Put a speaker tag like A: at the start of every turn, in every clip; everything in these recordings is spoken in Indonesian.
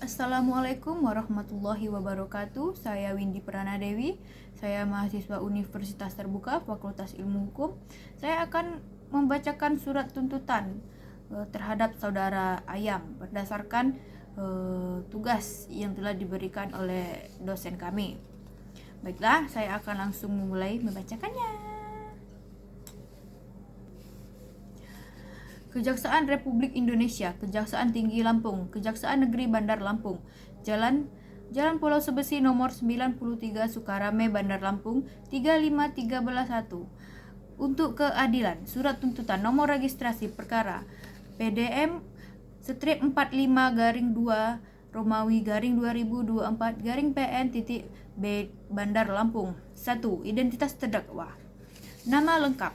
A: Assalamualaikum warahmatullahi wabarakatuh. Saya Windy Pranadewi. Saya mahasiswa Universitas Terbuka Fakultas Ilmu Hukum. Saya akan membacakan surat tuntutan terhadap saudara Ayam berdasarkan tugas yang telah diberikan oleh dosen kami. Baiklah, saya akan langsung memulai membacakannya. Kejaksaan Republik Indonesia, Kejaksaan Tinggi Lampung, Kejaksaan Negeri Bandar Lampung, Jalan Pulau Sebesi nomor 93 Sukarame, Bandar Lampung 35311. Untuk keadilan, surat tuntutan nomor registrasi perkara PDM strip 45-2 Romawi garing 2024 garing PN titik B Bandar Lampung. 1. Identitas terdakwa. Nama lengkap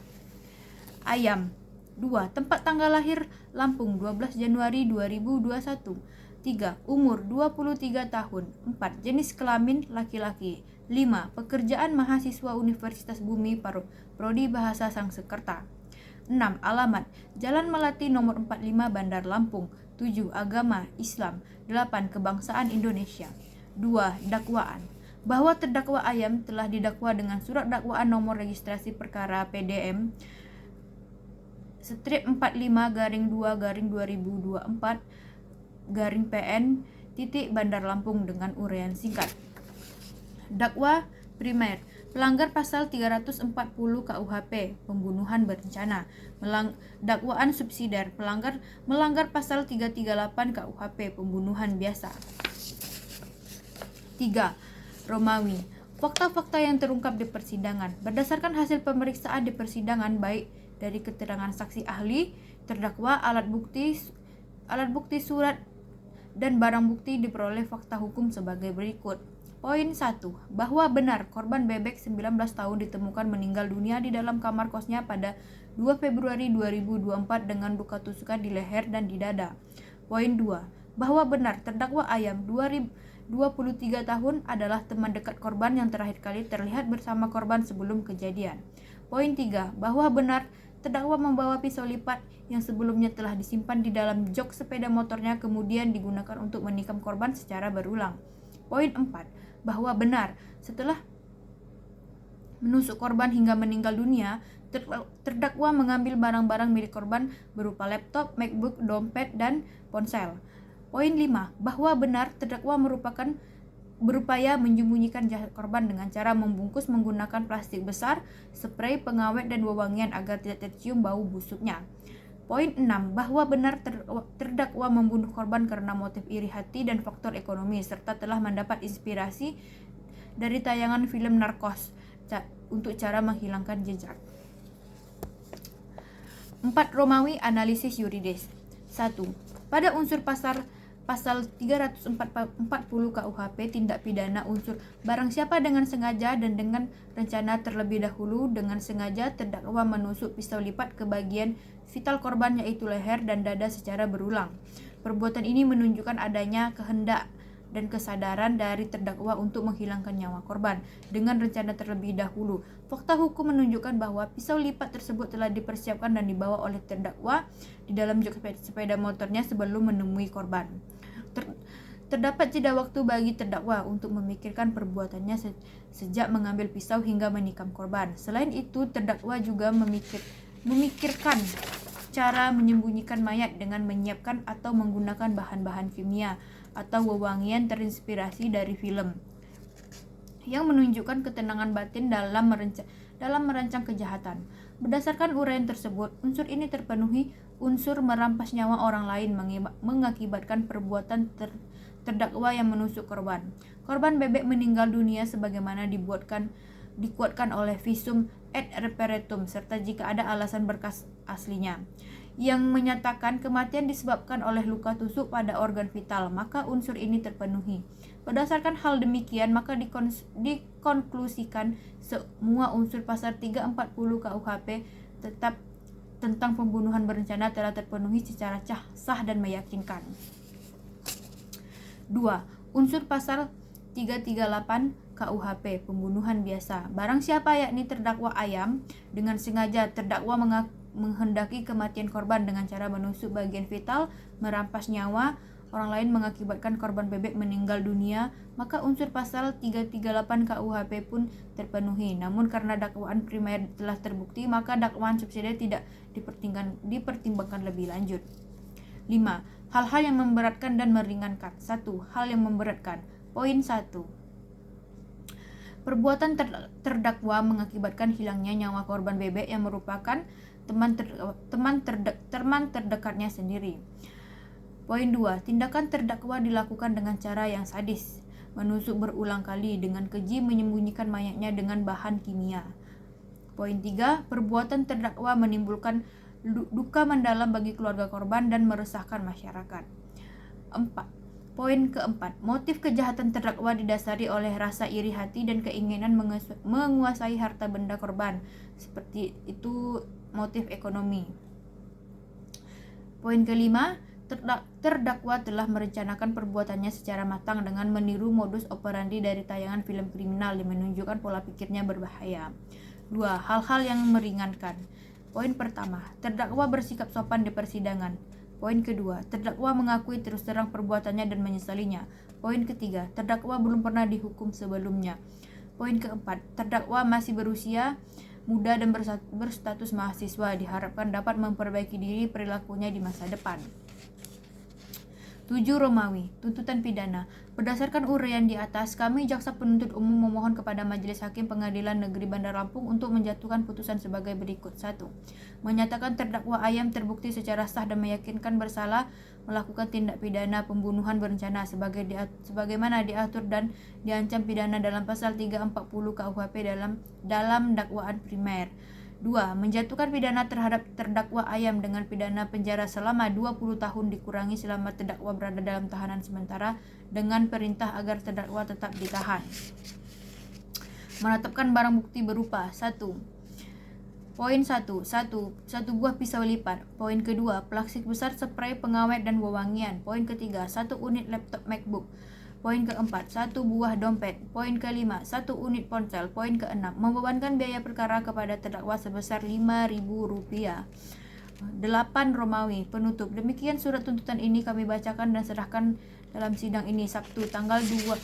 A: Ayam. 2. Tempat tanggal lahir Lampung 12 Januari 2021. 3. Umur 23 tahun. 4. Jenis kelamin laki-laki. 5. Pekerjaan mahasiswa Universitas Bumi Prodi Bahasa Sangsekerta. 6. Alamat Jalan Melati nomor 45 Bandar Lampung. 7. Agama Islam. 8. Kebangsaan Indonesia. 2. Dakwaan bahwa terdakwa Ayam telah didakwa dengan surat dakwaan nomor registrasi perkara PDM strip 45-2-2024 garing PN titik Bandar Lampung dengan uraian singkat. Dakwa primer pelanggar pasal 340 KUHP pembunuhan berencana. Dakwaan subsidiar melanggar pasal 338 KUHP pembunuhan biasa. 3. Romawi fakta-fakta yang terungkap di persidangan berdasarkan hasil pemeriksaan di persidangan baik dari keterangan saksi ahli, terdakwa, alat bukti surat dan barang bukti diperoleh fakta hukum sebagai berikut. Poin 1. Bahwa benar korban bebek 19 tahun ditemukan meninggal dunia di dalam kamar kosnya pada 2 Februari 2024 dengan luka tusukan di leher dan di dada. Poin 2. Bahwa benar terdakwa Ayam 23 tahun adalah teman dekat korban yang terakhir kali terlihat bersama korban sebelum kejadian. Poin 3. Bahwa benar terdakwa membawa pisau lipat yang sebelumnya telah disimpan di dalam jok sepeda motornya kemudian digunakan untuk menikam korban secara berulang. Poin 4. Bahwa benar setelah menusuk korban hingga meninggal dunia, terdakwa mengambil barang-barang milik korban berupa laptop, MacBook, dompet, dan ponsel. Poin 5. Bahwa benar terdakwa berupaya menyembunyikan jasad korban dengan cara membungkus menggunakan plastik besar, spray pengawet dan wewangian agar tidak tercium bau busuknya. Poin 6. Bahwa benar terdakwa membunuh korban karena motif iri hati dan faktor ekonomi serta telah mendapat inspirasi dari tayangan film Narcos untuk cara menghilangkan jejak. 4. Romawi analisis yuridis. 1. Pada unsur Pasal 340 KUHP tindak pidana unsur barang siapa dengan sengaja dan dengan rencana terlebih dahulu dengan sengaja terdakwa menusuk pisau lipat ke bagian vital korban yaitu leher dan dada secara berulang. Perbuatan ini menunjukkan adanya kehendak dan kesadaran dari terdakwa untuk menghilangkan nyawa korban dengan rencana terlebih dahulu. Fakta hukum menunjukkan bahwa pisau lipat tersebut telah dipersiapkan dan dibawa oleh terdakwa di dalam jok sepeda motornya sebelum menemui korban. Terdapat jeda waktu bagi terdakwa untuk memikirkan perbuatannya sejak mengambil pisau hingga menikam korban. Selain itu, terdakwa juga memikirkan cara menyembunyikan mayat dengan menyiapkan atau menggunakan bahan-bahan kimia atau wewangian terinspirasi dari film yang menunjukkan ketenangan batin dalam merancang kejahatan. Berdasarkan uraian tersebut, unsur ini terpenuhi. Unsur merampas nyawa orang lain mengakibatkan perbuatan terdakwa yang menusuk korban. Korban bebek meninggal dunia sebagaimana dikuatkan oleh visum et reparatum serta jika ada alasan berkas aslinya yang menyatakan kematian disebabkan oleh luka tusuk pada organ vital, maka unsur ini terpenuhi. Berdasarkan hal demikian, maka dikonklusikan semua unsur pasal 340 KUHP tetap tentang pembunuhan berencana telah terpenuhi secara sah dan meyakinkan. 2. Unsur pasal 338 KUHP pembunuhan biasa. Barang siapa yakni terdakwa Ayam dengan sengaja terdakwa menghendaki kematian korban dengan cara menusuk bagian vital, merampas nyawa, orang lain mengakibatkan korban bebek meninggal dunia, maka unsur pasal 338 KUHP pun terpenuhi. Namun karena dakwaan primer telah terbukti, maka dakwaan subsidiar tidak dipertimbangkan lebih lanjut. 5. Hal-hal yang memberatkan dan meringankan. 1. Hal yang memberatkan. Poin 1. Perbuatan terdakwa mengakibatkan hilangnya nyawa korban bebek yang merupakan teman terdekatnya sendiri. Poin 2. Tindakan terdakwa dilakukan dengan cara yang sadis, menusuk berulang kali dengan keji, menyembunyikan mayatnya dengan bahan kimia. Poin 3. Perbuatan terdakwa menimbulkan duka mendalam bagi keluarga korban dan meresahkan masyarakat. 4. Poin keempat, motif kejahatan terdakwa didasari oleh rasa iri hati dan keinginan menguasai harta benda korban, seperti itu motif ekonomi. Poin kelima, terdakwa telah merencanakan perbuatannya secara matang dengan meniru modus operandi dari tayangan film kriminal yang menunjukkan pola pikirnya berbahaya. 2. Hal-hal yang meringankan. Poin pertama, terdakwa bersikap sopan di persidangan. Poin kedua, terdakwa mengakui terus terang perbuatannya dan menyesalinya. Poin ketiga, terdakwa belum pernah dihukum sebelumnya. Poin keempat, terdakwa masih berusia muda dan berstatus mahasiswa, diharapkan dapat memperbaiki diri perilakunya di masa depan. 7. Romawi, tuntutan pidana. Berdasarkan uraian di atas, kami jaksa penuntut umum memohon kepada Majelis Hakim Pengadilan Negeri Bandar Lampung untuk menjatuhkan putusan sebagai berikut. 1. Menyatakan terdakwa Ayam terbukti secara sah dan meyakinkan bersalah melakukan tindak pidana pembunuhan berencana sebagaimana diatur dan diancam pidana dalam pasal 340 KUHP dalam dakwaan primer. 2. Menjatuhkan pidana terhadap terdakwa Ayam dengan pidana penjara selama 20 tahun dikurangi selama terdakwa berada dalam tahanan sementara dengan perintah agar terdakwa tetap ditahan. Menetapkan barang bukti berupa 1. Poin 1. 1 buah pisau lipat. Poin kedua, plastik besar spray pengawet dan wewangian. Poin ketiga, 1 unit laptop MacBook. Poin keempat, 1 buah dompet. Poin kelima, 1 unit ponsel. Poin keenam, membebankan biaya perkara kepada terdakwa sebesar Rp5.000. 8. Romawi, penutup. Demikian surat tuntutan ini kami bacakan dan serahkan dalam sidang ini Sabtu tanggal 21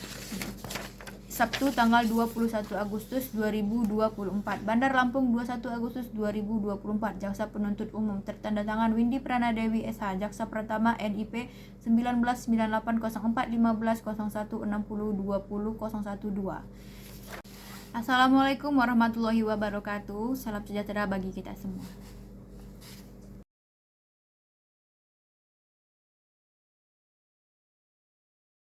A: Agustus 2024. Bandar Lampung 21 Agustus 2024. Jaksa penuntut umum tertanda tangan Windy Pranadewi SH, Jaksa Pratama NIP 199804150160200012. Assalamualaikum warahmatullahi wabarakatuh. Salam sejahtera bagi kita semua.